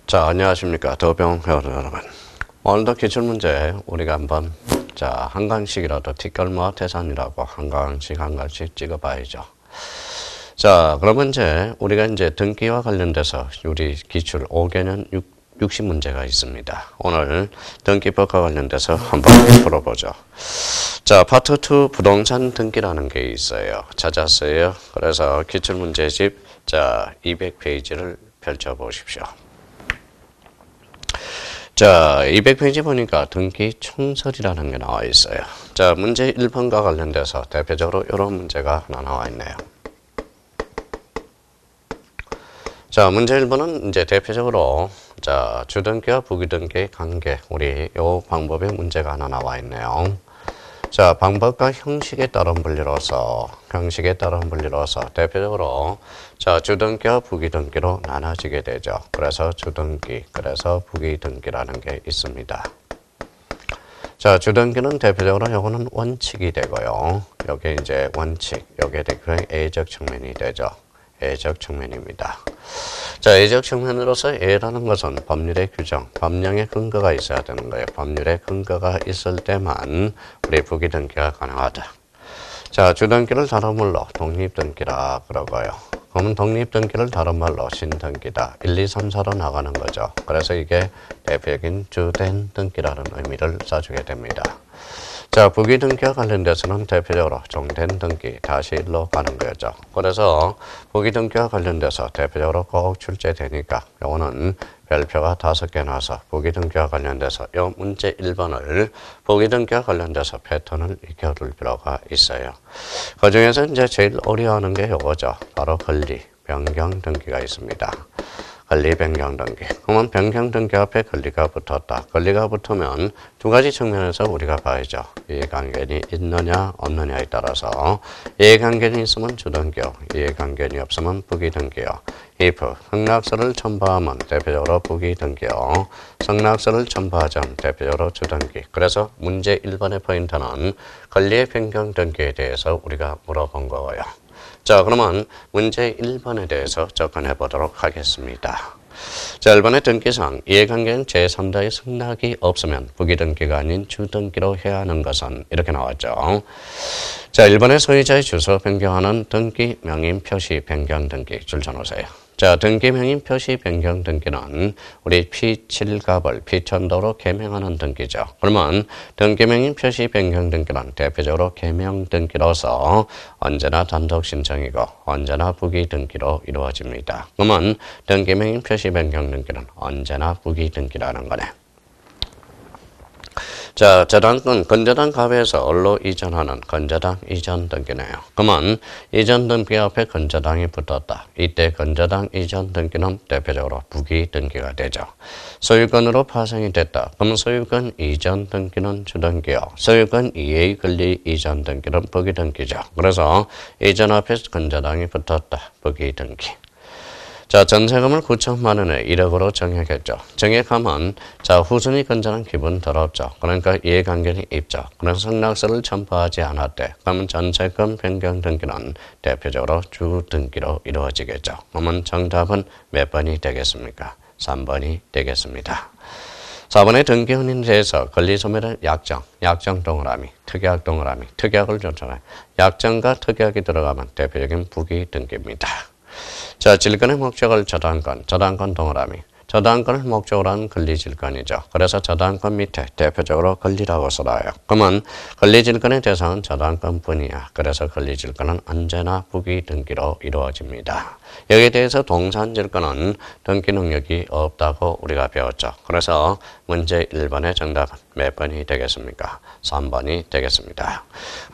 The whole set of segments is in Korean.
자, 안녕하십니까. 더병 여러분. 오늘도 기출문제 우리가 한번 한 강씩이라도 뒷걸음과 태산이라고 한 강씩 찍어봐야죠. 자, 그러면 우리가 등기와 관련돼서 우리 기출 5개년 60문제가 있습니다. 오늘 등기법과 관련돼서 한번 풀어보죠. 자, 파트 2 부동산 등기라는 게 있어요. 찾았어요. 그래서 기출문제집 200페이지를 펼쳐보십시오. 자, 200페이지 보니까 등기 총설이라는 게 나와 있어요. 자, 문제 1번과 관련돼서 대표적으로 이런 문제가 하나 나와 있네요. 자, 문제 1번은 대표적으로 주등기와 부기등기의 관계, 우리 요 방법의 문제가 하나 나와 있네요. 자, 방법과 형식에 따른 분리로서 대표적으로 주등기와 부기등기로 나눠지게 되죠. 그래서 주등기, 그래서 부기등기라는 게 있습니다. 자, 주등기는 대표적으로 요거는 원칙이 되고요. 여기 원칙, 여기에 대표적인 A적 측면이 되죠. A적 측면입니다. 자, A적 측면으로서 A라는 것은 법률의 규정, 법령의 근거가 있어야 되는 거예요. 법률의 근거가 있을 때만 우리 부기등기가 가능하다. 자, 주등기를 다른 말로 독립등기라 그러고요. 그러면 독립등기를 다른 말로 신등기다. 1, 2, 3, 4로 나가는 거죠. 그래서 이게 대표적인 주된 등기라는 의미를 써주게 됩니다. 자, 부기등기와 관련돼서는 대표적으로 종된 등기, 다시 일로 가는 거죠. 그래서 부기등기와 관련돼서 대표적으로 꼭 출제되니까 요거는 별표가 5개 나와서 부기등기와 관련돼서 요 문제 1번을 부기등기와 관련돼서 패턴을 익혀둘 필요가 있어요. 그 중에서 제일 어려워하는 게 요거죠. 바로 권리, 변경 등기가 있습니다. 권리 변경 등기. 그러면 변경 등기 앞에 권리가 붙었다. 권리가 붙으면 두 가지 측면에서 우리가 봐야죠. 이해관계는 있느냐 없느냐에 따라서 이해관계는 있으면 주등기요. 이해관계는 없으면 부기등기요. if 승낙서를 첨부하면 대표적으로 부기등기요. 승낙서를 첨부하지 않으면 대표적으로 주등기. 그래서 문제 1번의 포인트는 권리의 변경 등기에 대해서 우리가 물어본 거고요. 자, 그러면 문제 1번에 대해서 접근해 보도록 하겠습니다. 자, 1번의 등기상 이해관계는 제3자의 승낙이 없으면 부기등기가 아닌 주등기로 해야 하는 것은 이렇게 나왔죠. 자, 1번의 소유자의 주소 변경하는 등기 명인 표시 변경 등기 줄 쳐놓으세요. 자, 등기 명인 표시 변경 등기는 우리 P7갑을 P1000도로 개명하는 등기죠. 그러면 등기 명인 표시 변경 등기는 대표적으로 개명 등기로서 언제나 단독 신청이고 언제나 부기 등기로 이루어집니다. 그러면 등기 명인 표시 변경 등기는 언제나 부기 등기라는 거네. 자, 저당권 건저당 갑에서 을로 이전하는 건저당 이전 등기네요. 그러면 이전 등기 앞에 건저당이 붙었다. 이때 건저당 이전 등기는 대표적으로 부기 등기가 되죠. 소유권으로 파생이 됐다. 그럼 소유권 이전 등기는 주등기요. 소유권 이해의 권리 이전 등기는 부기 등기죠. 그래서 이전 앞에 건저당이 붙었다. 부기 등기. 자, 전세금을 9천만 원에 1억으로 정액했죠. 정액하면 후순위 건전한 기분 더럽죠. 그러니까 이해관계는 있죠. 그래서 승낙서를 첨부하지 않았대. 그러면 전세금 변경 등기는 대표적으로 주등기로 이루어지겠죠. 그러면 정답은 몇 번이 되겠습니까? 3번이 되겠습니다. 4번의 등기혼인에 대해서 권리소멸의 약정 동그라미, 특약 동그라미, 특약을 줬잖아요. 약정과 특약이 들어가면 대표적인 부기 등기입니다. 자, 질권의 목적을 저당권 동그라미. 저당권을 목적으로 하는 권리질권이죠. 그래서 저당권 밑에 대표적으로 권리라고 써놔요. 그러면 권리질권의 대상은 저당권뿐이야. 그래서 권리질권은 언제나 부기 등기로 이루어집니다. 여기에 대해서 동산질권은 등기 능력이 없다고 우리가 배웠죠. 그래서 문제 1번의 정답은 몇 번이 되겠습니까? 3번이 되겠습니다.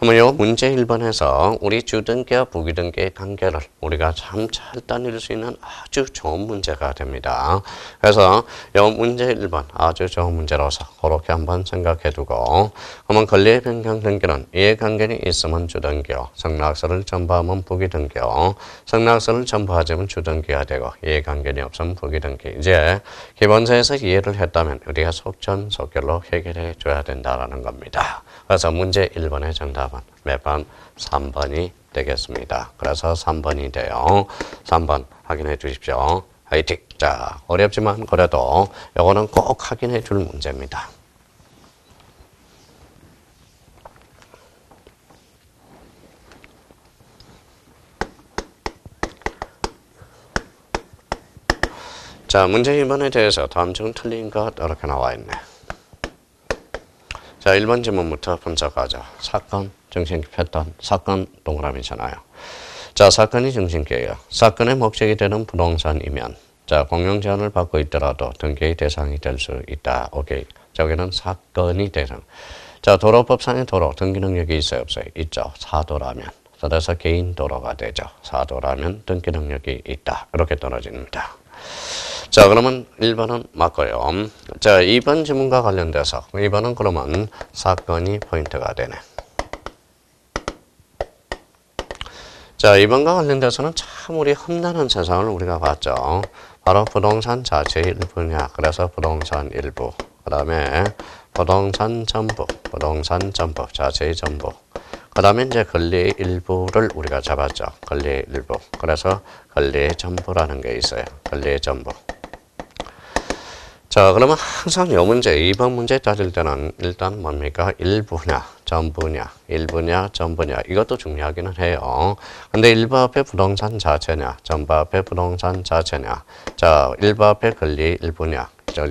그러면 이 문제 1번에서 우리 주등기와 부기등기의 관계를 우리가 참 잘 따낼 수 있는 아주 좋은 문제가 됩니다. 그래서 이 문제 1번 아주 좋은 문제로서 그렇게 한번 생각해 두고, 그러면 권리의 변경 등기는 이해관계는 있으면 주등기요. 승낙서를 첨부하면 부기등기요. 승낙서를 첨부하자면 주등기가 되고 이해관계는 없으면 부기등기. 이제 기본서에서 이해를 했다면 우리가 속전속결로 해결해 줘야 된다는 겁니다. 그래서 문제 1번의 정답은 몇 번? 3번이 되겠습니다. 그래서 3번이 돼요. 3번 확인해 주십시오. 화이팅! 자, 어렵지만 그래도 요거는 꼭 확인해 줄 문제입니다. 자, 문제 2번에 대해서 다음 중 틀린 것 이렇게 나와 있네. 자, 1번 지문부터 분석하자. 사건, 정신기 패턴, 사건 동그라미잖아요. 자, 사건이 정신기예요. 사건의 목적이 되는 부동산이면 자, 공용 제한을 받고 있더라도 등기의 대상이 될 수 있다. 오케이. 자, 여기는 사건이 대상. 자, 도로법상의 도로 등기 능력이 있어요, 없어요? 있죠. 사도라면. 그래서 개인 도로가 되죠. 사도라면 등기 능력이 있다. 이렇게 떨어집니다. 자, 그러면 1번은 맞고요. 자, 2번 지문과 관련돼서 2번은 그러면 사건이 포인트가 되네. 자, 2번과 관련돼서는 참 우리 험난한 세상을 우리가 봤죠. 바로 부동산 자체의 일부냐. 그래서 부동산 일부. 그 다음에 부동산 전부, 자체의 전부. 그 다음에 이제 권리의 일부를 우리가 잡았죠. 권리의 일부. 그래서 권리의 전부라는 게 있어요. 권리의 전부. 자, 그러면 항상 이 문제, 2번 문제 따질 때는 일단 뭡니까? 일부냐, 전부냐, 일부냐, 전부냐. 이것도 중요하기는 해요. 근데 일부 앞에 부동산 자체냐, 전부 앞에 부동산 자체냐. 자, 일부 앞에 권리의 일부냐,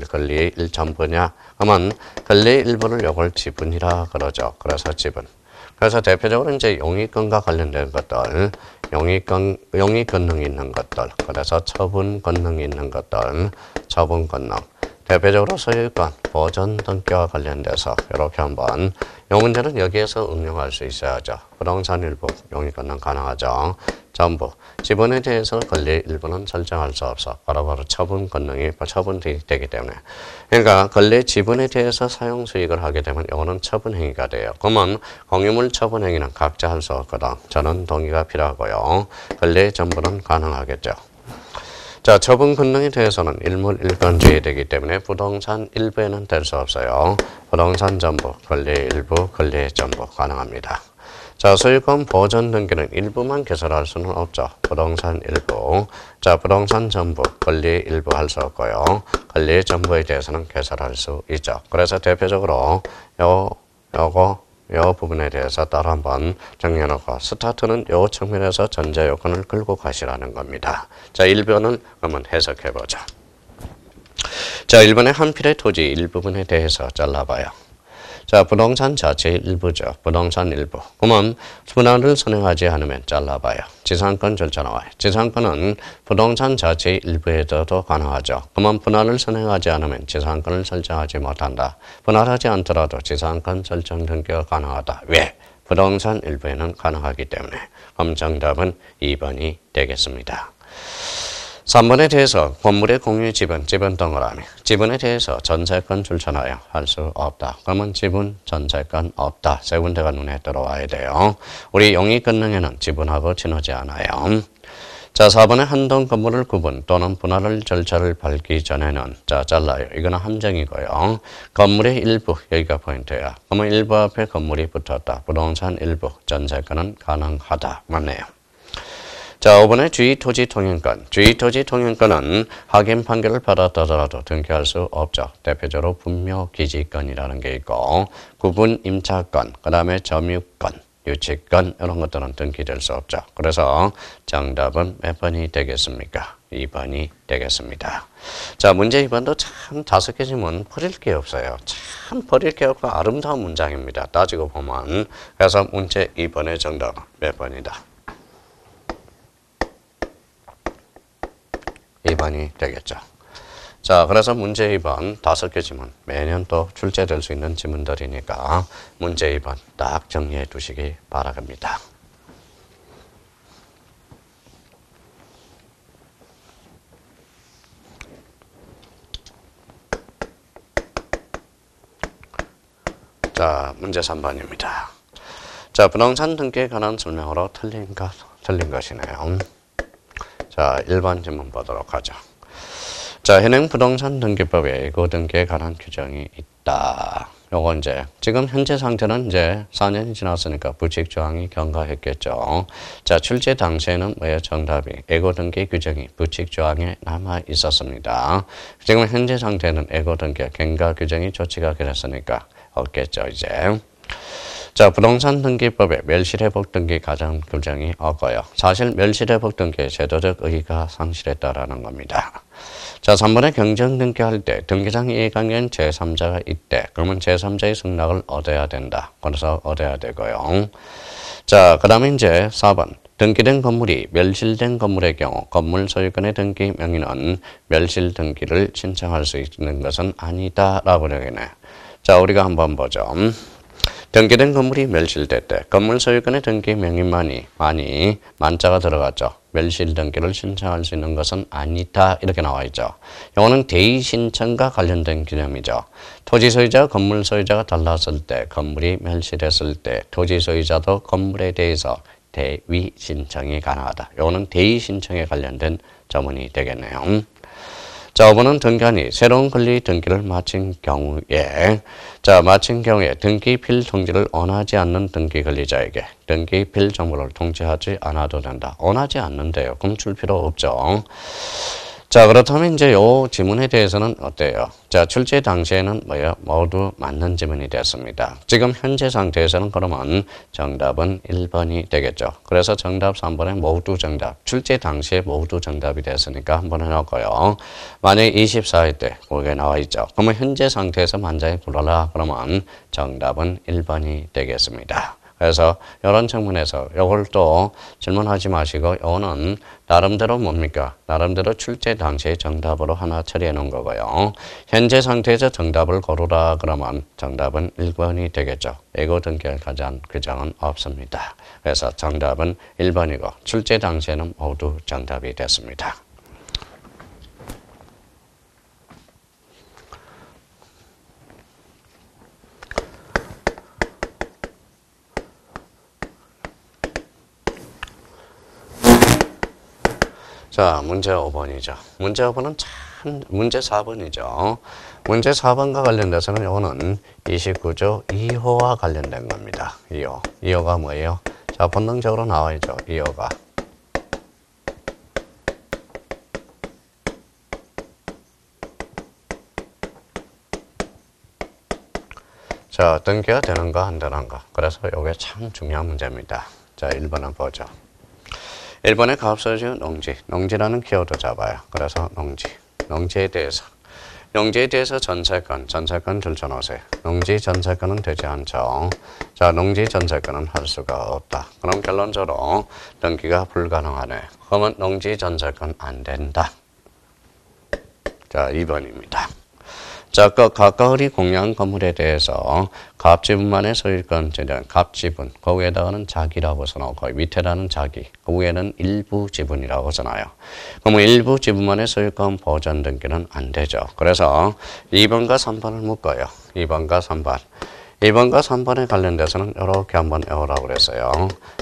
권리의 일전부냐. 그러면 권리의 일부를 요걸 지분이라 그러죠. 그래서 지분. 그래서 대표적으로 이제 용익권과 관련된 것들, 용익 권능이 있는 것들, 그래서 처분 권능이 있는 것들, 처분 권능. 대표적으로 소유권, 보전 등기와 관련돼서 이렇게 한번 이 문제는 여기에서 응용할 수 있어야죠. 부동산 일부, 용익 권능 가능하죠. 전부, 지분에 대해서 권리 일부는 설정할 수 없어. 바로바로 처분 권능이 처분되기 때문에. 그러니까 권리 지분에 대해서 사용 수익을 하게 되면 이거는 처분 행위가 돼요. 그러면 공유물 처분 행위는 각자 할 수 없거든. 저는 동의가 필요하고요. 권리 전부는 가능하겠죠. 자, 처분 권능에 대해서는 일물 일권주의 되기 때문에 부동산 일부에는 될 수 없어요. 부동산 전부, 권리 일부, 권리 전부 가능합니다. 자, 소유권 보전 등기는 일부만 개설할 수는 없죠. 부동산 일부. 자, 부동산 전부, 권리 일부 할 수 없고요. 권리 전부에 대해서는 개설할 수 있죠. 그래서 대표적으로 요 부분에 대해서 따로 한번 정리해놓고 스타트는 요 측면에서 전제 요건을 끌고 가시라는 겁니다. 자, 1번을 그러면 해석해보자. 자, 1번의 한 필의 토지 일부분에 대해서 잘라봐요. 자, 부동산 자체의 일부죠. 부동산 일부. 그러면 분할을 선행하지 않으면 잘라봐요. 지상권 절차 나와요. 지상권은 부동산 자체의 일부에도 가능하죠. 그러면 분할을 선행하지 않으면 지상권을 설정하지 못한다. 분할하지 않더라도 지상권 설정 등기가 가능하다. 왜? 부동산 일부에는 가능하기 때문에. 그럼 정답은 2번이 되겠습니다. 3번에 대해서 건물의 공유 지분 동그라미. 지분에 대해서 전세권 줄쳐놔요. 할 수 없다. 그러면 지분, 전세권 없다. 세 군데가 눈에 들어와야 돼요. 우리 용익권능에는 지분하고 지나지 않아요. 자, 4번에 한동 건물을 구분 또는 분할 절차를 밟기 전에는 자, 잘라요. 이거는 함정이고요. 건물의 일부, 여기가 포인트야. 그러면 일부 앞에 건물이 붙었다. 부동산 일부, 전세권은 가능하다. 맞네요. 자, 5번의 주의토지 통행권. 주의토지 통행권은 확인 판결을 받았더라도 등기할 수 없죠. 대표적으로 분묘기지권이라는 게 있고 구분 임차권, 그 다음에 점유권, 유치권 이런 것들은 등기될 수 없죠. 그래서 정답은 몇 번이 되겠습니까? 2번이 되겠습니다. 자, 문제 2번도 참 5개 지문 버릴 게 없어요. 참 버릴 게 없고 아름다운 문장입니다. 따지고 보면. 그래서 문제 2번의 정답은 몇 번이다? 2번이 되겠죠. 자, 그래서 문제 2번 5개 지문 매년 또 출제될 수 있는 지문들이니까 문제 2번 딱 정리해 두시기 바랍니다. 자, 문제 3번입니다. 자, 부동산 등기에 관한 설명으로 틀린 것이네요. 자, 1번 질문 보도록 하죠. 자, 현행 부동산 등기법에 예고 등기에 관한 규정이 있다. 요거 이제 지금 현재 상태는 이제 4년이 지났으니까 부칙 조항이 경과했겠죠. 자, 출제 당시에는 뭐예요? 정답이 애고 등기 규정이 부칙 조항에 남아 있었습니다. 지금 현재 상태는 애고 등기 경과 규정이 조치가 그랬으니까 없겠죠, 이제. 자, 부동산 등기법에 멸실회복 등기 가정 규정이 없고요. 사실 멸실회복 등기의 제도적 의의가 상실했다라는 겁니다. 자, 3번에 경정 등기할 때 등기상 이해관계인 제3자가 있대. 그러면 제3자의 승낙을 얻어야 된다. 그래서 얻어야 되고요. 자, 그 다음에 이제 4번. 등기된 건물이 멸실된 건물의 경우 건물 소유권의 등기 명의는 멸실 등기를 신청할 수 있는 것은 아니다라고 되겠네. 자, 우리가 한번 보죠. 등기된 건물이 멸실됐대. 건물 소유권의 등기 명의만이 만자가 들어갔죠. 멸실 등기를 신청할 수 있는 것은 아니다. 이렇게 나와 있죠. 이거는 대의 신청과 관련된 개념이죠. 토지 소유자와 건물 소유자가 달랐을 때, 건물이 멸실했을 때 토지 소유자도 건물에 대해서 대위 신청이 가능하다. 이거는 대의 신청에 관련된 자문이 되겠네요. 자, 5번은 등기한이 새로운 권리 등기를 마친 경우에 마친 경우에 등기필 통지를 원하지 않는 등기 권리자에게 등기필 정보를 통지하지 않아도 된다. 원하지 않는데요. 그럼 줄 필요 없죠. 자, 그렇다면 이제 요 지문에 대해서는 어때요? 자, 출제 당시에는 뭐예요? 모두 맞는 지문이 됐습니다. 지금 현재 상태에서는 그러면 정답은 1번이 되겠죠. 그래서 정답 3번에 모두 정답. 출제 당시에 모두 정답이 됐으니까 한번 해놓고요. 만약에 24일 때 거기에 나와 있죠. 그러면 현재 상태에서 만자에 불러라. 그러면 정답은 1번이 되겠습니다. 그래서 이런 측면에서 이걸 또 질문하지 마시고 이거는 나름대로 뭡니까? 나름대로 출제 당시의 정답으로 하나 처리해 놓은 거고요. 현재 상태에서 정답을 고르라 그러면 정답은 1번이 되겠죠. 애고 등기를 가장 규정은 없습니다. 그래서 정답은 1번이고 출제 당시에는 모두 정답이 됐습니다. 자, 문제 5번이죠. 문제 5번은 문제 4번이죠. 문제 4번과 관련돼서는 이거는 29조 2호와 관련된 겁니다. 2호. 2호가 뭐예요? 자, 본능적으로 나와 있죠. 2호가. 자, 등기가 되는가 안 되는가. 그래서 이게 참 중요한 문제입니다. 자, 1번은 보죠. 1번에 가압서지은 농지. 농지라는 키워드 잡아요. 그래서 농지에 대해서 전세권 들쳐놓으세요. 농지 전세권은 되지 않죠. 자, 농지 전세권은 할 수가 없다. 그럼 결론적으로 등기가 불가능하네. 그러면 농지 전세권 안 된다. 자, 2번입니다. 자, 그 가까우리 공유한 건물에 대해서 갑지분만의 소유권, 갑지분, 거기에다가는 자기라고 써놓고 밑에다는 자기, 그 위에는 일부 지분이라고 써놔요. 그러면 일부 지분만의 소유권 보전 등기는 안 되죠. 그래서 2번과 3번을 묶어요. 2번과 3번. 2번과 3번에 관련돼서는 이렇게 한번 외우라고 그랬어요.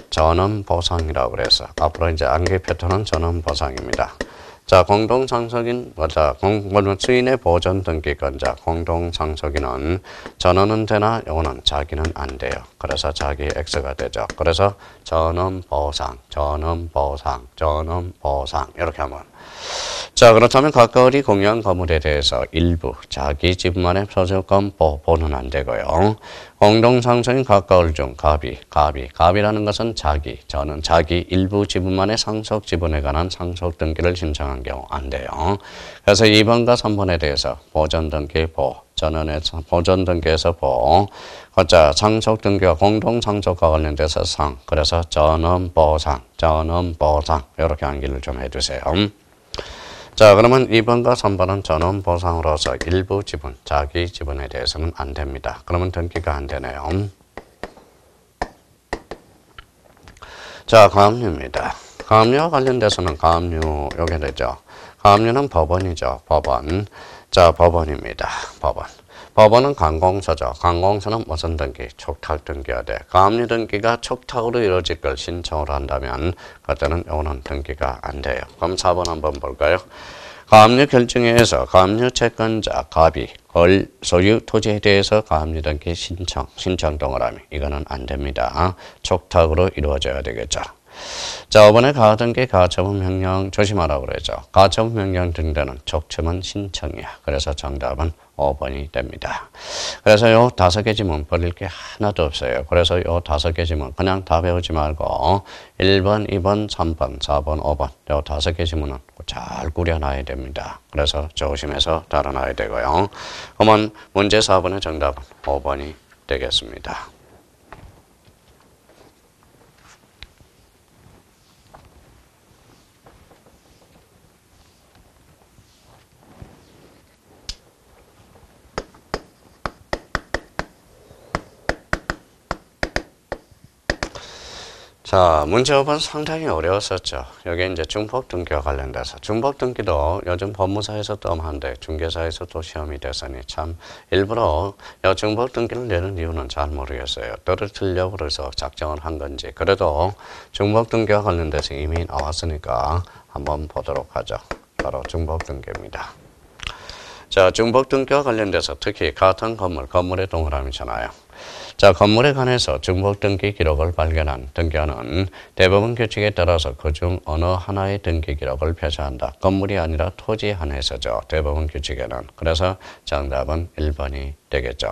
전원보상이라고 그래서 앞으로 이제 암기 패턴은 전원보상입니다. 자, 공동상속인, 수인의 보전 등기권자, 공동상속인은 전원은 되나, 요거는 자기는 안 돼요. 그래서 자기 X가 되죠. 그래서 전원보상, 이렇게 하면. 자, 그렇다면 가까우리 공유한 건물에 대해서 일부, 자기 지분만의 소유권 보호는 안 되고요. 공동상속인 가까울 중 갑이라는 것은 저는 자기 일부 지분만의 상속 지분에 관한 상속 등기를 신청한 경우 안 돼요. 그래서 2번과 3번에 대해서 보전 등기 전원에서 보전 등기에서 자, 상속 등기와 공동 상속과 관련돼서 그래서 전원보상 이렇게 암기를 좀 해주세요. 자, 그러면 2번과 3번은 전원보상으로서 일부 지분, 자기 지분에 대해서는 안 됩니다. 그러면 등기가 안 되네요. 자, 가압류입니다. 가압류와 관련돼서는 가압류 요게 되죠. 가압류는 법원이죠. 법원. 자, 법원입니다. 법원은 관공서죠. 관공서는 무슨 등기? 촉탁 등기가 돼. 가압류 등기가 촉탁으로 이루어질 걸 신청을 한다면 그때는 요거는 등기가 안 돼요. 그럼 4번 한번 볼까요? 가압류 결정에서 가압류 채권자 갑이 소유 토지에 대해서 가압류 등기 신청 동그라미 이거는 안 됩니다. 촉탁으로 이루어져야 되겠죠. 자, 5번에 가등기 가처분 명령 조심하라고 그러죠. 가처분 명령 등대는 촉첨은 신청이야. 그래서 정답은 5번이 됩니다. 그래서 요 5개 지문 버릴 게 하나도 없어요. 그래서 요 5개 지문 그냥 다 배우지 말고 1번, 2번, 3번, 4번, 5번 요 5개 지문은 잘 꾸려놔야 됩니다. 그래서 조심해서 달아놔야 되고요. 그러면 문제 4번의 정답은 5번이 되겠습니다. 자, 문제 5번 상당히 어려웠었죠. 여기 이제 중복 등기와 관련돼서 중복 등기도 요즘 법무사에서 뜸한데 중개사에서도 시험이 됐으니 참 일부러 중복 등기를 내는 이유는 잘 모르겠어요. 떨어뜨리려고 그래서 작정을 한 건지. 그래도 중복 등기와 관련돼서 이미 나왔으니까 한번 보도록 하죠. 바로 중복 등기입니다. 자, 중복 등기와 관련돼서 특히 같은 건물의 동그라미잖아요. 자, 건물에 관해서 중복 등기 기록을 발견한 등기원은 대법원 규칙에 따라서 그중 어느 하나의 등기 기록을 표시한다. 건물이 아니라 토지에 한해서죠. 대법원 규칙에는. 그래서 정답은 1번이 되겠죠.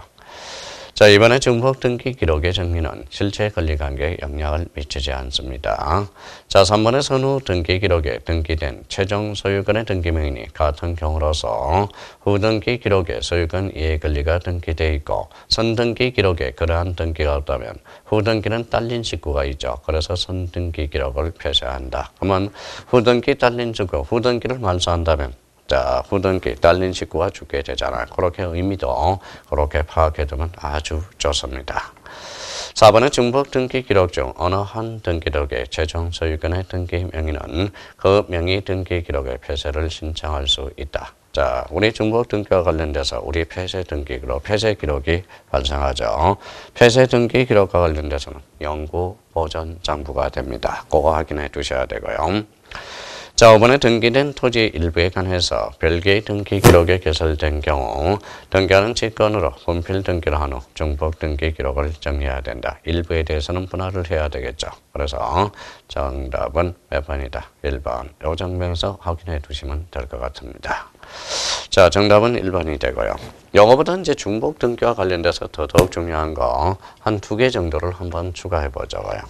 자, 이번에 중복 등기 기록의 정리는 실체 권리관계에 영향을 미치지 않습니다. 자, 3번의 선후 등기 기록에 등기된 최종 소유권의 등기명인이 같은 경우로서 후등기 기록에 소유권 이해 권리가 등기되어 있고 선등기 기록에 그러한 등기가 없다면 후등기는 딸린 식구가 있죠. 그래서 선등기 기록을 표시한다. 그러면 후등기 딸린 식구, 후등기를 말소한다면 자, 후등기 딸린 식구가 죽게 되잖아요. 그렇게 의미도 그렇게 파악해두면 아주 좋습니다. 4번의 중복 등기 기록 중 어느 한 등기 기록의 최종 소유권의 등기 명의는 그 명의 등기 기록의 폐쇄를 신청할 수 있다. 자, 우리 중복 등기와 관련돼서 우리 폐쇄 등기 기록, 폐쇄 기록이 발생하죠. 폐쇄 등기 기록과 관련돼서는 영구 보존 장부가 됩니다. 그거 확인해 두셔야 되고요. 자, 5번에 등기된 토지 일부에 관해서 별개의 등기 기록에 개설된 경우 등기하는 직권으로 분필 등기를 한 후 중복 등기 기록을 정리해야 된다. 일부에 대해서는 분할을 해야 되겠죠. 그래서 정답은 몇 번이다? 1번. 요 장면에서 확인해 두시면 될 것 같습니다. 자, 정답은 1번이 되고요. 요거보다 이제 중복 등기와 관련돼서 더더욱 중요한 거 한 2개 정도를 한번 추가해 보자고요.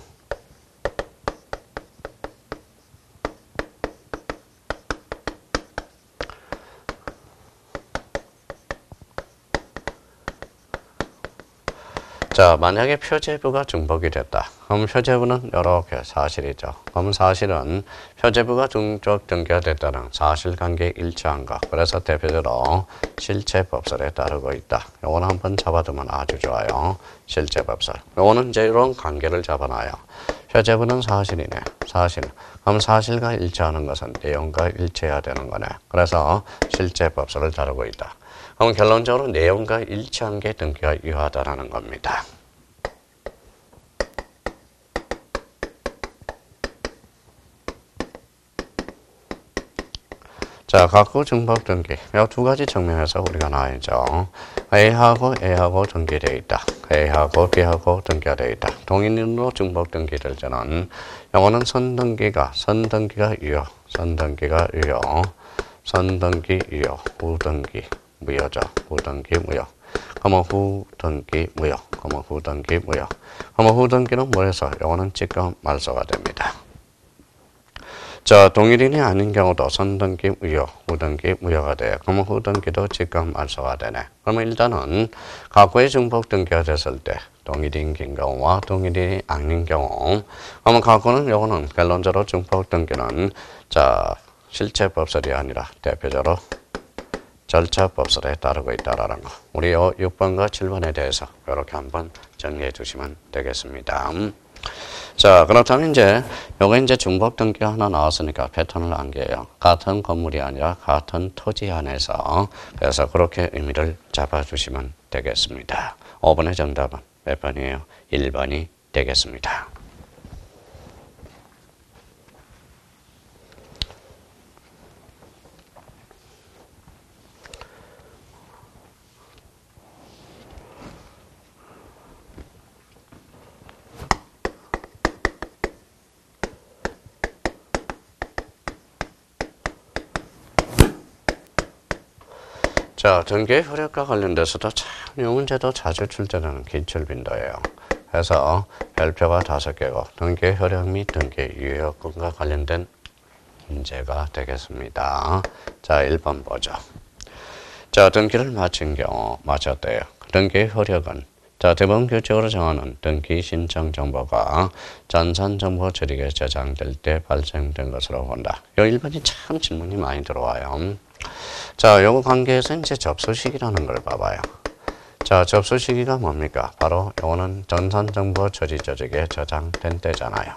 자, 만약에 표제부가 중복이 됐다. 그럼 표제부는 이렇게 사실이죠. 그럼 사실은 표제부가 중복 등기가 됐다는 사실관계에 일치한 것. 그래서 대표적으로 실체법설에 따르고 있다. 요거는 한번 잡아두면 아주 좋아요. 실체법설. 요거는 이제 이런 관계를 잡아놔요. 표제부는 사실이네. 사실. 그럼 사실과 일치하는 것은 내용과 일치해야 되는 거네. 그래서 실체법설을 다루고 있다. 그럼 결론적으로 내용과 일치한 게 등기가 유효하다는 겁니다. 자, 각구 중복 등기. 이 2가지 측면에서 우리가 나와야죠. A하고 등기되어 있다. A하고 B하고 등기가 되어 있다. 동일인으로 중복 등기될 때는 영어는 선등기가 유효, 선등기 유효, 후등기 무효죠. 후등기 무효. 그러면 후등기 무효. 그러면 후등기는 뭐해서 영어는 지금 말소가 됩니다. 자, 동일인이 아닌 경우도 선등기 무효, 후등기 무효가 돼요. 그러면 후등기도 지금 말소가 되네. 그러면 일단은 각구의 중복 등기가 됐을 때 동일인인 경우와 동일인이 아닌 경우 그러면 각구는 요거는 결론적으로 중복 등기는 자, 실체법설이 아니라 대표적으로 절차법설에 따르고 있다라는 거. 우리 6번과 7번에 대해서 이렇게 한번 정리해 주시면 되겠습니다. 자, 그렇다면 요거 중복 등기가 하나 나왔으니까 패턴을 안겨요. 같은 건물이 아니라 같은 토지 안에서. 그래서 그렇게 의미를 잡아주시면 되겠습니다. 5번의 정답은 몇 번이에요? 1번이 되겠습니다. 자, 등기의 효력과 관련돼서도 참 이 문제도 자주 출제되는 기출빈도예요. 그래서 별표가 5개고 등기의 효력 및 등기의 유효권과 관련된 문제가 되겠습니다. 자, 1번 보죠. 자, 등기를 마친 경우 마쳤대요. 등기의 효력은 자, 대법원 규칙으로 정하는 등기 신청 정보가 전산정보 처리에 저장될 때 발생된 것으로 본다. 요 1번이 참 질문이 많이 들어와요. 자, 요거 관계에서 이제 접수 시기라는 걸 봐봐요. 자, 접수 시기가 뭡니까? 바로 요거는 전산정보 처리 조직에 저장된 때잖아요.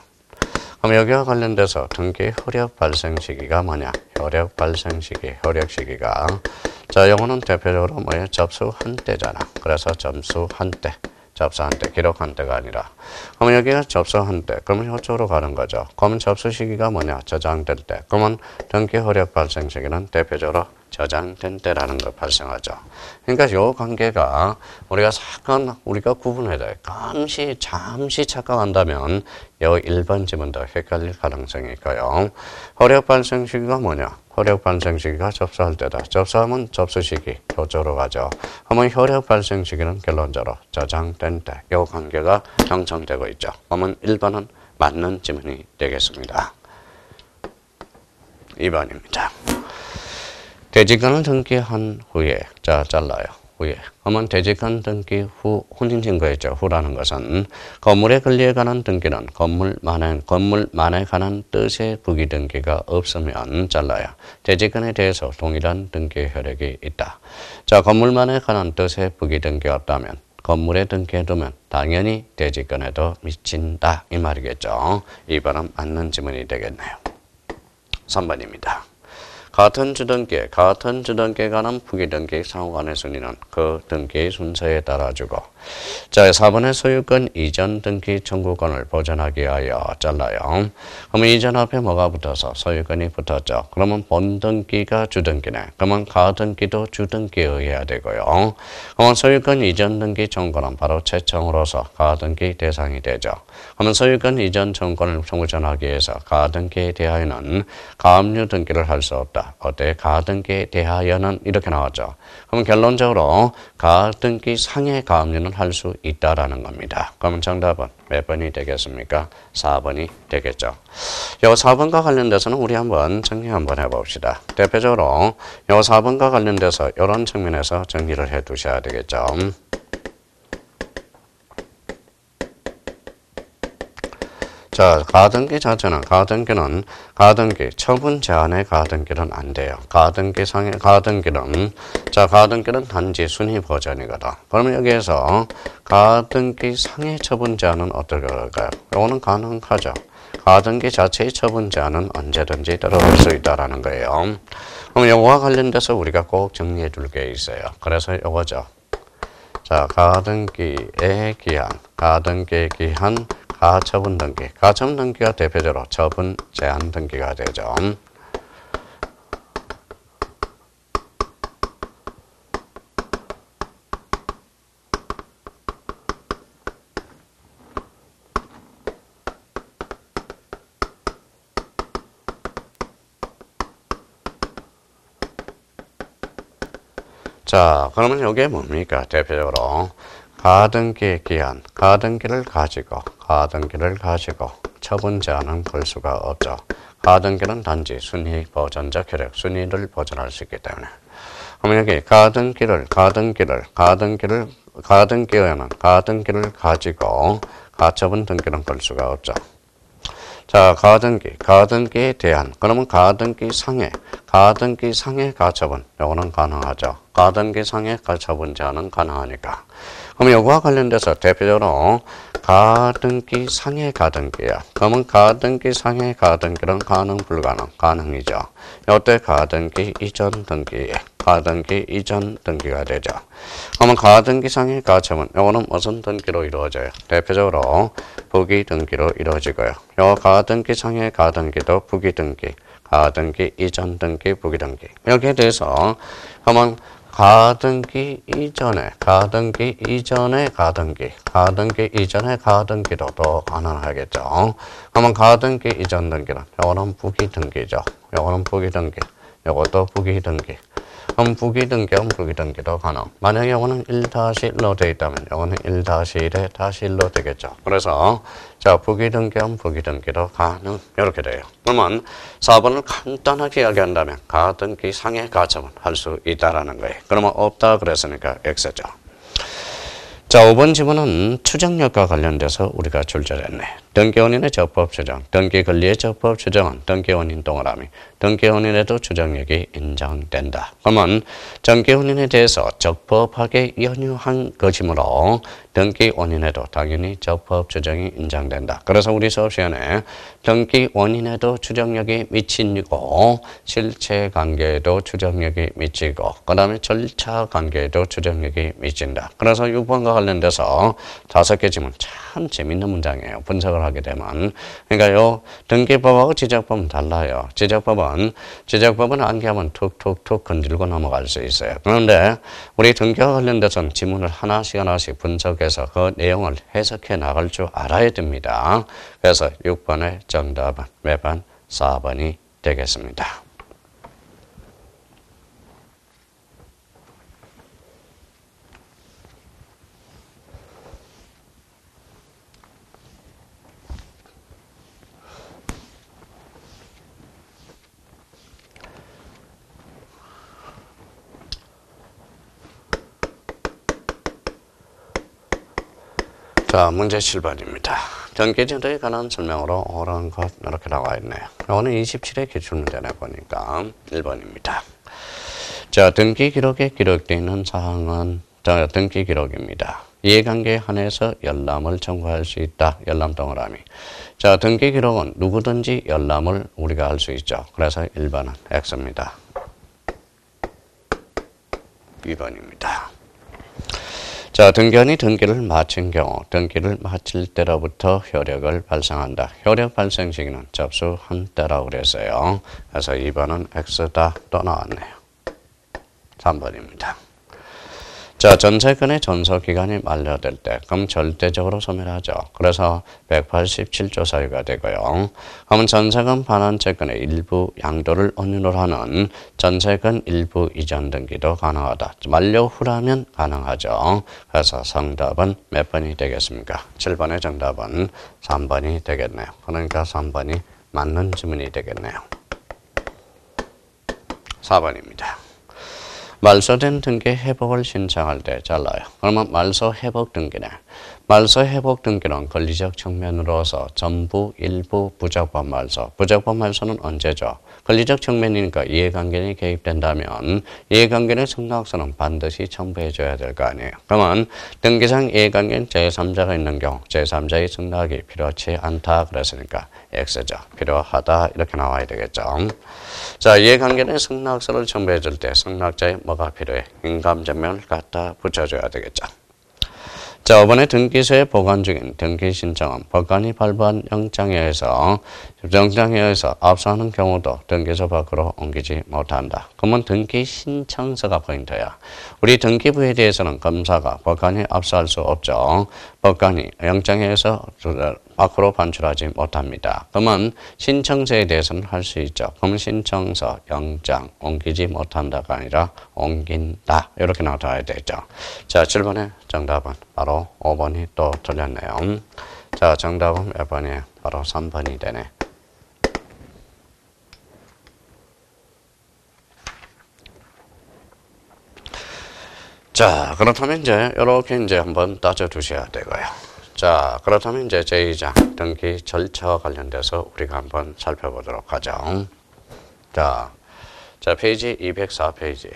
그럼 여기와 관련돼서 등기 효력 발생 시기가 뭐냐? 효력 발생 시기, 효력 시기가 자, 요거는 대표적으로 뭐예요? 접수한 때잖아. 그래서 접수한 때, 접수한 때, 기록한 때가 아니라. 그러면 여기가 접수한 때, 그러면 이쪽으로 가는 거죠. 그러면 접수 시기가 뭐냐? 저장될 때. 그러면 등기 효력 발생 시기는 대표적으로 저장된 때라는 걸 발생하죠. 그러니까 요 관계가 우리가 우리가 구분해야 돼. 잠시 착각한다면 요 1번 지문도 헷갈릴 가능성이 있고요. 효력 발생 시기가 뭐냐? 효력 발생 시기가 접수할 때다. 접수하면 접수 시기, 요쪽으로 가죠. 그러면 효력 발생 시기는 결론적으로 저장된 때. 요 관계가 형성되고 있죠. 그러면 1번은 맞는 지문이 되겠습니다. 2번입니다. 대지권을 등기한 후에, 자, 잘라요. 후에. 그러면 대지권 등기 후, 혼인신고했죠. 후라는 것은 건물의 권리에 관한 등기는 건물만에 관한 뜻의 부기 등기가 없으면 잘라요. 대지권에 대해서 동일한 등기 효력이 있다. 자, 건물만에 관한 뜻의 부기 등기가 없다면 건물에 등기해두면 당연히 대지권에도 미친다. 이 말이겠죠. 2번은 맞는 지문이 되겠네요. 3번입니다. 같은 주등기에 관한 부기등기 상호간의 순위는 그 등기의 순서에 따라주고 자, 4번의 소유권 이전 등기 청구권을 보전하기 위하여 잘라요. 그러면 이전 앞에 뭐가 붙어서 소유권이 붙었죠. 그러면 본등기가 주등기네. 그러면 가등기도 주등기에 의해야 되고요. 그러면 소유권 이전 등기 청구권은 바로 채청으로서 가등기 대상이 되죠. 그러면 소유권 이전 청구권을 보전하기 위해서 가등기에 대하여는 가압류 등기를 할 수 없다. 어때? 가등기에 대하여는 이렇게 나왔죠. 그럼 결론적으로 가등기 상의 가압류는 할 수 있다라는 겁니다. 그러면 정답은 몇 번이 되겠습니까? 4번이 되겠죠. 요 4번과 관련돼서는 우리 한번 정리 한번 해봅시다. 대표적으로 요 4번과 관련돼서 이런 측면에서 정리를 해 두셔야 되겠죠. 자, 가등기 자체는 처분 제한의 가등기는 안 돼요. 가등기상의 가등기는 가등기는 단지 순위 버전이거든. 그러면 여기에서 가등기 상의 처분 제한은 어떨 걸까요? 이거는 가능하죠. 가등기 자체의 처분 제한은 언제든지 들어올 수 있다라는 거예요. 그럼 이거와 관련돼서 우리가 꼭 정리해 둘 게 있어요. 그래서 이거죠. 자, 가등기의 기한, 가처분 등기. 가처분 등기가 대표적으로 처분 제한 등기가 되죠. 자, 그러면 이게 뭡니까? 대표적으로 가등기의 기한, 가등기를 가지고 처분 제한은 걸 수가 없죠. 가등기는 단지 순위 보전적 효력, 순위를 보전할 수 있기 때문에. 그러면 여기 가등기를 가지고 가처분 등기는 걸 수가 없죠. 자, 가등기에 대한, 그러면 가등기 상해 가처분, 요거는 가능하죠. 가등기 상해 가처분 제한은 가능하니까. 그럼 요거와 관련돼서 대표적으로 가등기 상해 가등기야. 그러면 가등기 상해 가등기는 가능, 불가능, 가능이죠. 요때 가등기 이전 등기가 되죠. 그러면 가등기 상해 가처분, 요거는 무슨 등기로 이루어져요? 대표적으로 부기 등기로 이루어지고요. 요 가등기 상해 가등기도 부기 등기, 가등기 이전 등기, 부기 등기. 여기에 대해서 그러면 가등기 이전의 가등기도 또 가능하겠죠. 그러면 가등기 이전 등기는 요거는 부기 등기죠. 요거는 부기 등기, 요것도 부기 등기. 그럼 부기등기하면 부기등기도 가능. 만약에 이거는 1-1로 되어 있다면 이거는 1-1에 -1로 되겠죠. 그래서 자 부기등기하면 부기등기도 가능. 이렇게 돼요. 그러면 4번을 간단하게 이야기한다면 가등기 상의 가점은 할 수 있다라는 거예요. 그러면 없다 그랬으니까 X죠. 자, 5번 지문은 추정력과 관련돼서 우리가 출제했네. 등기원인의 적법 추정, 등기권리의 적법 추정은 등기원인 동그라미, 등기원인에도 추정력이 인정된다. 그러면 등기원인에 대해서 적법하게 연유한 것이므로 등기원인에도 당연히 적법 추정이 인정된다. 그래서 우리 수업 시간에 등기원인에도 추정력이 미치고 실체 관계에도 추정력이 미치고 그 다음에 절차 관계에도 추정력이 미친다. 그래서 6번과 관련돼서 5개 지문 참 재밌는 문장이에요. 분석을 하게 되면. 그러니까 요 등기법하고 지적법은 달라요. 지적법은 암기하면 툭툭툭 건들고 넘어갈 수 있어요. 그런데 우리 등기와 관련돼서는 지문을 하나씩 분석해서 그 내용을 해석해 나갈 줄 알아야 됩니다. 그래서 6번의 정답은 몇 번? 4번이 되겠습니다. 자, 문제 7번입니다. 등기제도에 관한 설명으로 옳은 것 이렇게 나와 있네요. 오늘 27회 기출문제네 보니까 1번입니다. 자, 등기 기록에 기록되어 있는 사항은 등기 기록입니다. 이해관계에 한해서 열람을 청구할 수 있다. 열람 동그라미. 자, 등기 기록은 누구든지 열람을 우리가 할 수 있죠. 그래서 1번은 X입니다. 2번입니다. 자, 등기원이 등기를 마친 경우 등기를 마칠 때로부터 효력을 발생한다. 효력 발생 시기는 접수한 때라고 그랬어요. 그래서 2번은 X다 또 나왔네요. 3번입니다. 자, 전세권의 전소기간이 만료될 때 그럼 절대적으로 소멸하죠. 그래서 187조 사유가 되고요. 그러면 전세권 반환 채권의 일부 양도를 은유로 하는 전세권 일부 이전 등기도 가능하다. 만료 후라면 가능하죠. 그래서 정답은 몇 번이 되겠습니까? 7번의 정답은 3번이 되겠네요. 그러니까 3번이 맞는 지문이 되겠네요. 4번입니다. 말소된 등기 회복을 신청할 때 잘라요. 그러면 말소 회복 등기네. 말소 회복 등기는 권리적 측면으로서 전부, 일부, 부적법 말소. 부적법 말소는 언제죠? 권리적 측면이니까 이해관계는 개입된다면 이해관계의 승낙서는 반드시 첨부해줘야 될 거 아니에요. 그러면 등기상 이해관계는 제3자가 있는 경우 제3자의 승낙이 필요치 않다 그랬으니까 X죠. 필요하다 이렇게 나와야 되겠죠. 자, 이해관계는 승낙서를 첨부해줄 때 승낙자의 뭐가 필요해? 인감증명을 갖다 붙여줘야 되겠죠. 자, 이번에 등기소에 보관 중인 등기 신청은 법관이 발부한 영장에 의해서 압수하는 경우도 등기소 밖으로 옮기지 못한다. 그러면 등기 신청서가 포인트야. 우리 등기부에 대해서는 검사가 법관이 압수할 수 없죠. 법관이 영장에 의해서 밖으로 반출하지 못합니다. 그러면 신청서에 대해서는 할 수 있죠. 그러면 신청서, 영장 옮기지 못한다가 아니라 옮긴다. 이렇게 나와야 되죠. 자, 7번의 정답은 바로 5번이 또 틀렸네요. 자, 정답은 몇 번이에요? 바로 3번이 되네. 자, 그렇다면 이렇게 한번 따져두셔야 되고요. 자, 그렇다면 제2장 등기 절차와 관련돼서 우리가 한번 살펴보도록 하죠. 자, 페이지 204페이지.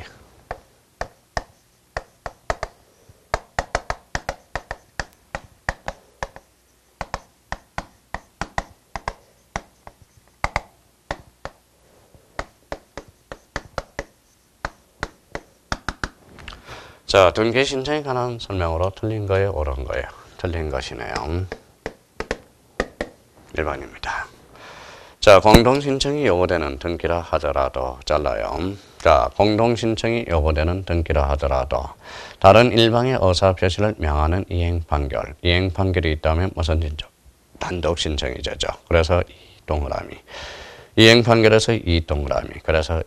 자, 등기 신청에 관한 설명으로 틀린 거예요, 옳은 거예요? 틀린 것이네요. 1번입니다. 자, 공동신청이 요구되는 등기라 하더라도 잘라요. 자, 공동신청이 요구되는 등기라 하더라도 다른 일방의 의사표시를 명하는 이행판결. 이행판결이 있다면 무슨 신청? 단독신청이 되죠. 그래서 이 동그라미. 이행판결에서 이 동그라미. 그래서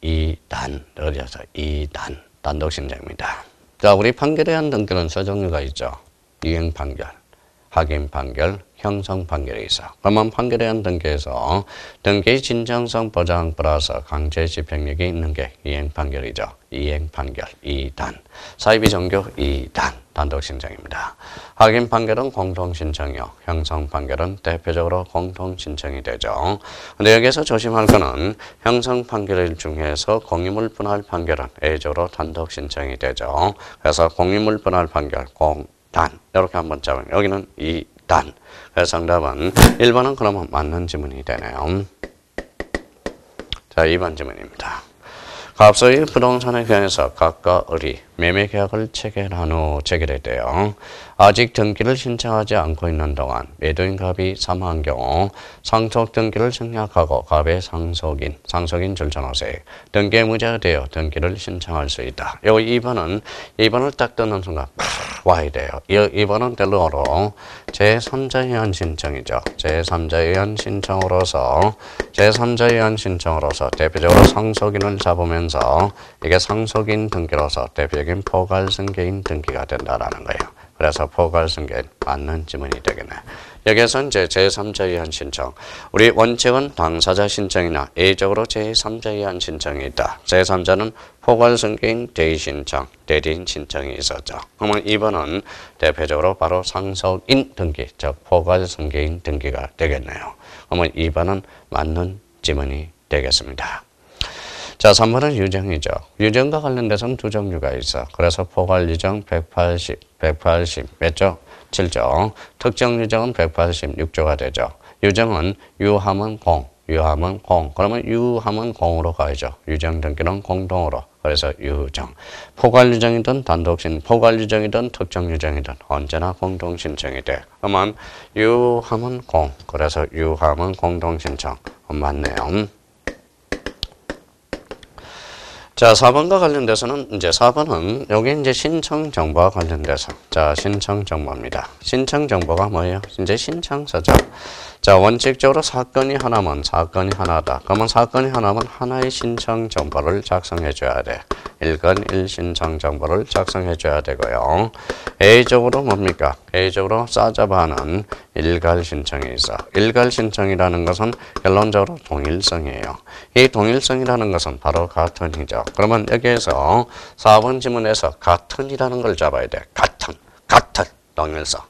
2단. 어디서 2단. 단독 신청입니다. 자, 우리 판결에 대한 등기는 세 종류가 있죠. 이행 판결, 확인 판결, 형성 판결이 있어. 그러면 판결에 대한 등기에서 등기 진정성 보장 플러스 강제 집행력이 있는 게 이행 판결이죠. 이행 판결 2단. 사입이 종교 2단. 단독 신청입니다. 확인 판결은 공통 신청이요. 형성 판결은 대표적으로 공통 신청이 되죠. 근데 여기서 조심할 거는 형성 판결 중에서 공유물 분할 판결은 A적으로 단독 신청이 되죠. 그래서 공유물 분할 판결 공단 이렇게 한번 잡으면 여기는 2단. 그래서 정답은 1번은 그러면 맞는 지문이 되네요. 자, 2번 지문입니다. 앞서의 부동산에 관해서 각각 을이 매매계약을 체결한 후 체결했대요. 아직 등기를 신청하지 않고 있는 동안 매도인 갑이 사망한 경우 상속 등기를 생략하고 갑의 상속인 절차노세 등기에 무죄가 되어 등기를 신청할 수 있다. 요 2번을 딱 듣는 순간 와야 돼요. 2번은 델로어로 제3자에 의한 신청이죠. 제3자에 의한 신청으로서 대표적으로 상속인을 잡으면서 이게 상속인 등기로서 대표적인 포괄승계인 등기가 된다라는 거예요. 그래서 포괄승계인 맞는 지문이 되겠네. 여기에서 이제 제3자에 의한 신청. 우리 원칙은 당사자 신청이나 A적으로 제3자에 의한 신청이 있다. 제3자는 포괄승계인 대신청, 대리인 신청이 있었죠. 그러면 2번은 대표적으로 바로 상속인 등기, 즉 포괄승계인 등기가 되겠네요. 그러면 2번은 맞는 지문이 되겠습니다. 자, 3번은 유정이죠. 유정과 관련돼서는 두 종류가 있어. 그래서 포괄 유정 180 몇 조? 7조. 특정 유정은 186조가 되죠. 유정은 유함은 공. 그러면 유함은 공으로 가야죠. 유정 등기는 공동으로. 그래서 유정. 포괄 유정이든 포괄 유정이든 특정 유정이든 언제나 공동 신청이 돼. 그러면 유함은 공. 그래서 유함은 공동 신청. 맞네요. 자, 4번과 관련돼서는 이제 4번은 여기 이제 신청 정보와 관련돼서 자, 신청 정보입니다. 신청 정보가 뭐예요? 이제 신청서죠. 자, 원칙적으로 사건이 하나면 사건이 하나다. 그러면 사건이 하나면 하나의 신청 정보를 작성해 줘야 돼. 1건 1신청 정보를 작성해 줘야 되고요. A적으로 뭡니까? A적으로 싸잡아하는 일괄 신청이 있어. 일괄 신청이라는 것은 결론적으로 동일성이에요. 이 동일성이라는 것은 바로 같은이죠. 그러면 여기에서 4번 지문에서 같은이라는 걸 잡아야 돼. 같은, 동일성.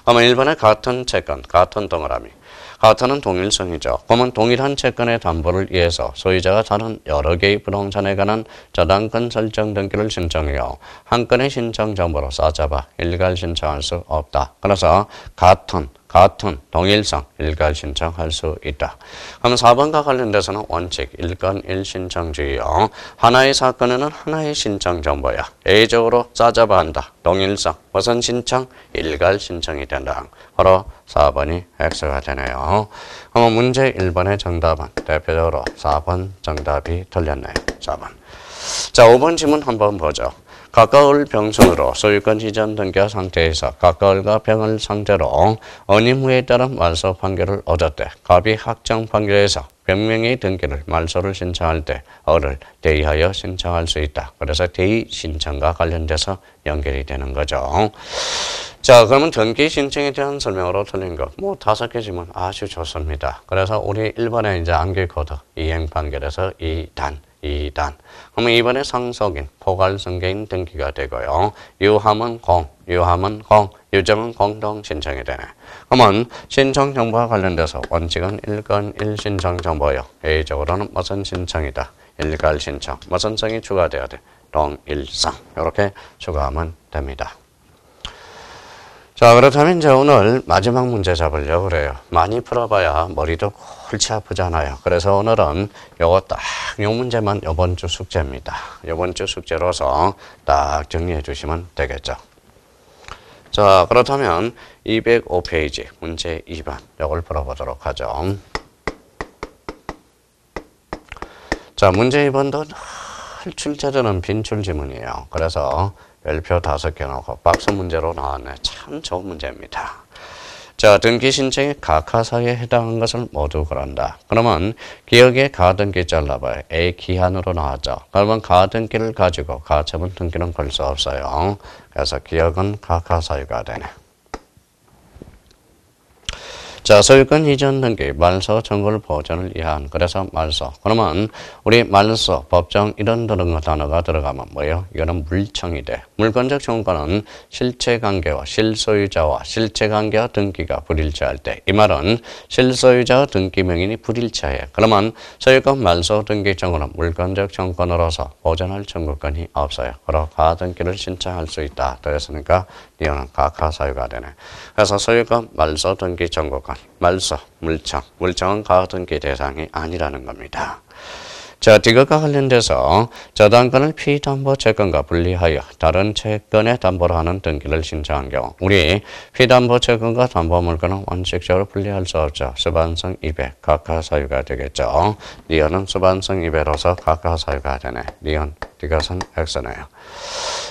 그러면 1번에 같은 채권, 같은 동그라미. 같은은 동일성이죠. 그러면 동일한 채권의 담보를 위해서 소유자가 다른 여러 개의 부동산에 관한 저당권 설정 등기를 신청해요. 한 건의 신청 정보로 싸잡아 일괄 신청할 수 없다. 그래서 같은, 동일성, 일괄 신청할 수 있다. 그럼 4번과 관련돼서는 원칙, 1건 1신청주의요. 하나의 사건에는 하나의 신청 정보야. A적으로 싸잡아 한다. 동일성, 무슨 신청? 일괄 신청이 된다. 바로 4번이 X가 되네요. 그럼 문제 1번의 정답은 대표적으로 4번 정답이 틀렸네요. 4번. 자, 5번 지문 한번 보죠. 각각 을 병선으로 소유권 이전 등기한 상태에서 각각 을과 병을 상대로 언임후에 따른 말소 판결을 얻었대. 갑이 확정 판결에서 변명의 등기를 말소를 신청할 때 을을 대의하여 신청할 수 있다. 그래서 대의 신청과 관련돼서 연결이 되는 거죠. 자, 그러면 등기 신청에 대한 설명으로 틀린 거. 5개 지문 아주 좋습니다. 그래서 우리 1번에 이제 암기 코드 이행 판결에서 2단. 그러면 이번에 상속인, 포괄승계인 등기가 되고요. 유함은 공, 유정은 공동 신청이 되네. 그러면 신청 정보와 관련돼서 원칙은 1건 1신청 정보요. A적으로는 무슨 신청이다. 일괄 신청. 무슨 성이 추가되어야 돼. 동일성. 이렇게 추가하면 됩니다. 자, 그렇다면 이제 오늘 마지막 문제 잡으려고 그래요. 많이 풀어봐야 머리도 골치 아프잖아요. 그래서 오늘은 요거 딱 요 문제만 요번 주 숙제입니다. 요번 주 숙제로서 딱 정리해 주시면 되겠죠. 자, 그렇다면 205페이지 문제 2번 요걸 풀어보도록 하죠. 자, 문제 2번도 출제자는 빈출 지문이에요. 그래서 별표 5개 넣고 박스 문제로 나왔네. 참 좋은 문제입니다. 자, 등기 신청이 각하사유에 해당한 것을 모두 그런다. 그러면 기억에 가등기 잘라봐요. A 기한으로 나왔죠. 그러면 가등기를 가지고 가처분 등기는 걸 수 없어요. 그래서 기억은 각하사유가 되네. 자, 소유권 이전 등기, 말소, 청구를 보전을 이해한. 그래서 말소. 그러면 우리 말소, 법정 이런 단어가 들어가면 뭐예요? 이거는 물청이 돼. 물권적 청구권은 실체관계와 실소유자와 실체관계와 등기가 불일치할 때. 이 말은 실소유자와 등기 명인이 불일치해. 그러면 소유권 말소 등기 청구는 물권적 청구권으로서 보전할 청구권이 없어요. 그러 가등기를 신청할 수 있다. 그랬으니까 이거는 각하사유가 되네. 그래서 소유권 말소 등기 청구권. 말소, 물청은 가등기 대상이 아니라는 겁니다. 자, 이것과 관련돼서 저당권을 피담보 채권과 분리하여 다른 채권에 담보로 하는 등기를 신청한 경우 우리 피담보 채권과 담보물권은 원칙적으로 분리할 수 없죠. 수반성 200, 각하사유가 되겠죠. 리언은 수반성 200로서 각하사유가 되네. 리언, 이것은 X네요.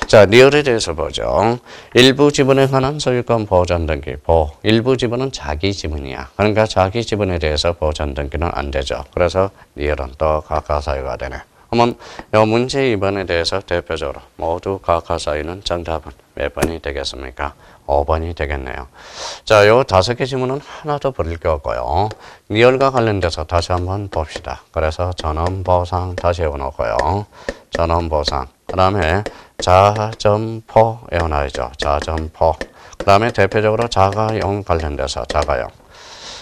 자, 리얼에 대해서 보죠. 일부 지분에 관한 소유권 보전 등기, 일부 지분은 자기 지분이야. 그러니까 자기 지분에 대해서 보전 등기는 안 되죠. 그래서 리얼은 또 각하사유가 되네. 그러면 이 문제 2번에 대해서 대표적으로 모두 각하사유는 정답은 몇 번이 되겠습니까? 5번이 되겠네요. 자, 요 5개 지문은 하나도 버릴 게 없고요. 리얼과 관련돼서 다시 한번 봅시다. 그래서 전원보상 다시 해놓고요. 전원보상. 그 다음에 자점포 외워놔야죠. 자점포. 그 다음에 대표적으로 자가용 관련돼서 자가용.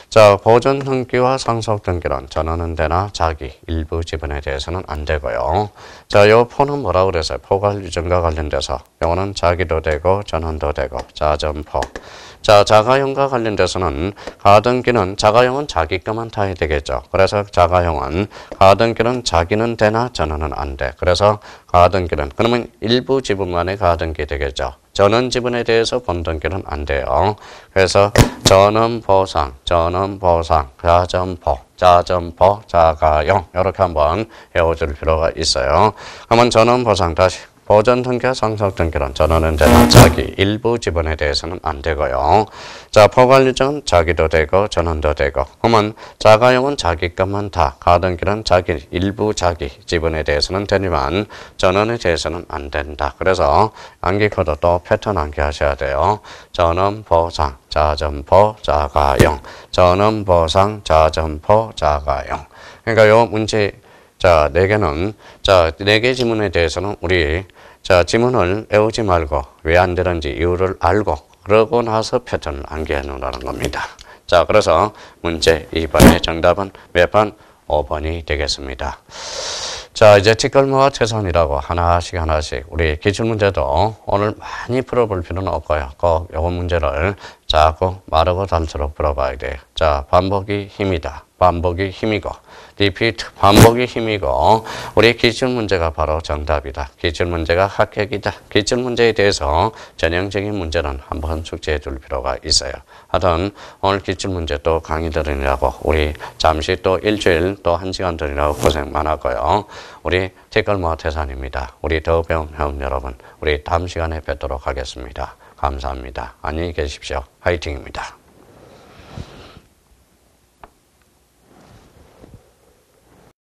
자, 보전 등기와 상속 등기는 전원은 되나 자기 일부 지분에 대해서는 안 되고요. 자, 요 포는 뭐라고 그랬어요? 포괄 유전과 관련돼서 요거는 자기도 되고 전원도 되고 자점포. 자, 자가용과 관련돼서는 가등기는 자가용은 자기 것만 타야 되겠죠. 그래서 자가용은 가등기는 자기는 되나 전원은 안 돼. 그래서 가등기는 그러면 일부 지분만의 가등기 되겠죠. 전원 지분에 대해서 본등기는 안 돼요. 그래서 전원보상, 자점포, 자가용 이렇게 한번 외워줄 필요가 있어요. 그러면 전원보상 다시. 보전 등기와 상속 등기는 전원은 되나 자기 일부 지분에 대해서는 안 되고요. 자, 포괄 유정은 자기도 되고 전원도 되고. 그러면 자가용은 자기 것만 다. 가등기는 자기 일부 자기 지분에 대해서는 되지만 전원에 대해서는 안 된다. 그래서 암기 코드 또 패턴 암기하셔야 돼요. 전원 보상, 자점포, 자가용. 전원 보상, 자점포, 자가용. 그러니까 요 문제 자, 4개는, 자, 4개 지문에 대해서는 우리, 자, 지문을 외우지 말고 왜 안 되는지 이유를 알고, 그러고 나서 패턴을 암기해 놓으라는 겁니다. 자, 그래서 문제 2번의 정답은 몇 번? 5번이 되겠습니다. 자, 이제 뒷걸모와 최선이라고 하나씩 우리 기출문제도 오늘 많이 풀어볼 필요는 없고요. 꼭 요거 문제를 자꾸 마르고 닳도록 풀어봐야 돼요. 자, 반복이 힘이다. 반복이 힘이고 repeat 반복이 힘이고 우리 기출문제가 바로 정답이다. 기출문제가 합격이다. 기출문제에 대해서 전형적인 문제는 한번 숙지해 둘 필요가 있어요. 하여튼 오늘 기출문제 또 강의 들으느라고 우리 잠시 또 일주일 또 1시간 들으느라고 고생 많았고요. 우리 티끌모아 태산입니다. 우리 더 배움 회원 여러분 우리 다음 시간에 뵙도록 하겠습니다. 감사합니다. 안녕히 계십시오. 화이팅입니다.